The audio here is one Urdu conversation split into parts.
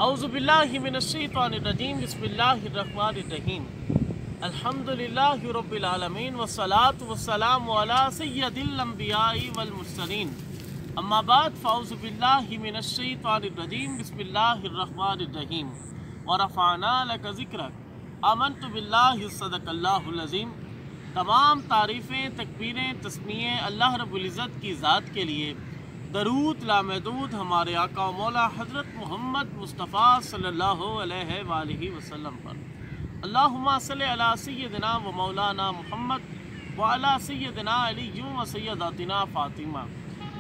اعوذ باللہ من الشیطان الرجیم بسم اللہ الرحمن الرحیم الحمدللہ رب العالمین والصلاة والسلام علی سید الانبیاء والمرسلین اما بعد فاعوذ باللہ من الشیطان الرجیم بسم اللہ الرحمن الرحیم ورفعنا لک ذکرک آمنت باللہ صدق اللہ العظیم۔ تمام تعریفیں، تکبیریں، تسمیے اللہ رب العزت کی ذات کے لیے، درود لامحدود ہمارے آقا و مولا حضرت محمد مصطفیٰ صلی اللہ علیہ وآلہ وسلم پر۔ اللہم صلی علی سیدنا و مولانا محمد وعلی سیدنا علی و سیداتنا فاطمہ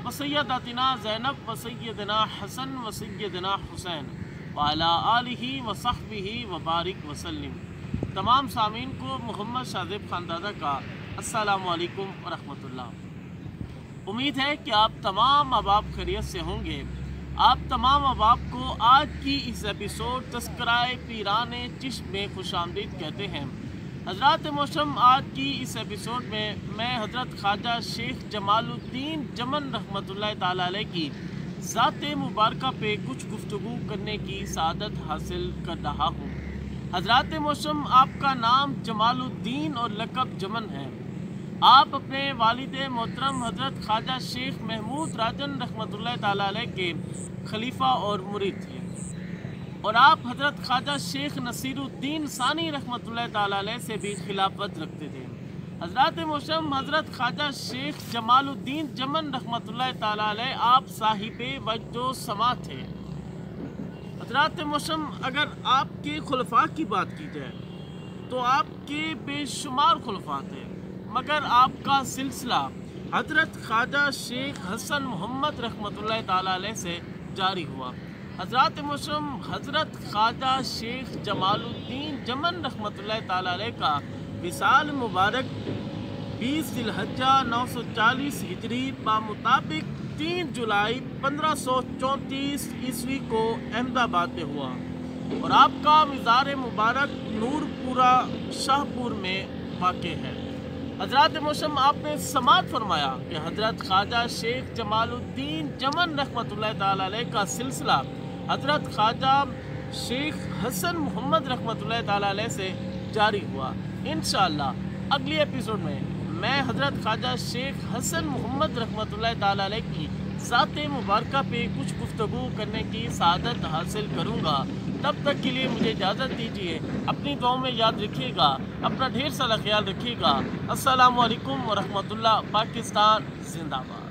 و سیداتنا زینب و سیدنا حسن و سیدنا حسین وعلی آلہ و صحبہ و بارک وسلم۔ تمام سامعین کو محمد شاذب خاندادہ کا السلام علیکم ورحمۃ اللہ۔ امید ہے کہ آپ تمام احباب خیریت سے ہوں گے۔ آپ تمام احباب کو آج کی اس ایپیسوڈ تذکرہ پیران چشم میں خوش آمدید کہتے ہیں۔ حضرات محترم، آج کی اس ایپیسوڈ میں حضرت خواجہ شیخ جمال الدین جمن رحمۃ اللہ تعالیٰ علیہ کی ذات مبارکہ پہ کچھ گفتگو کرنے کی سعادت حاصل کر رہا ہوں۔ حضرات محترم، آپ کا نام جمال الدین اور لقب جمن ہے۔ آپ اپنے والد محترم حضرت خواجہ شیخ محمود راجن رحمۃ اللہ تعالیٰ علیہ کے خلیفہ اور مرید تھے، اور آپ حضرت خواجہ شیخ نصیر الدین ثانی رحمۃ اللہ تعالیٰ علیہ سے بھی خلافت رکھتے تھے۔ حضرات محترم، حضرت خواجہ شیخ جمال الدین جمن رحمۃ اللہ تعالیٰ علیہ آپ صاحب وجد و سما تھے۔ حضرات محترم، اگر آپ کے خلفاء کی بات کی جائے تو آپ کے بے شمار خلفاء تھے، مگر آپ کا سلسلہ حضرت خواجہ شیخ حسن محمد رحمۃ اللہ تعالیٰ علیہ سے جاری ہوا۔ حضرات محترم، حضرت خواجہ شیخ جمال الدین جمن رحمۃ اللہ تعالیٰ علیہ کا وصال مبارک 20 ذی الحجہ 940 ہجری بمطابق 3 جولائی 1534 عیسوی کو احمد آباد میں ہوا، اور آپ کا مزار مبارک نور پورہ شاہ پور میں واقع ہے۔ حضرات محترم، آپ نے سماعت فرمایا کہ حضرت خواجہ شیخ جمال الدین جمن رحمۃ اللہ تعالیٰ علیہ کا سلسلہ حضرت خواجہ شیخ حسن محمد رحمۃ اللہ تعالیٰ علیہ سے جاری ہوا۔ انشاءاللہ اگلی ایپیسوڈ میں حضرت خواجہ شیخ حسن محمد رحمۃ اللہ تعالیٰ علیہ کی ذات مبارکہ پہ کچھ گفتگو کرنے کی سعادت حاصل کروں گا۔ تب تک کے لیے مجھے اجازت دیجیے، اپنی دعاؤں میں یاد رکھیے گا، اپنا ڈھیر سارا خیال رکھیے گا۔ السلام علیکم ورحمۃ اللہ۔ پاکستان زندہ باد۔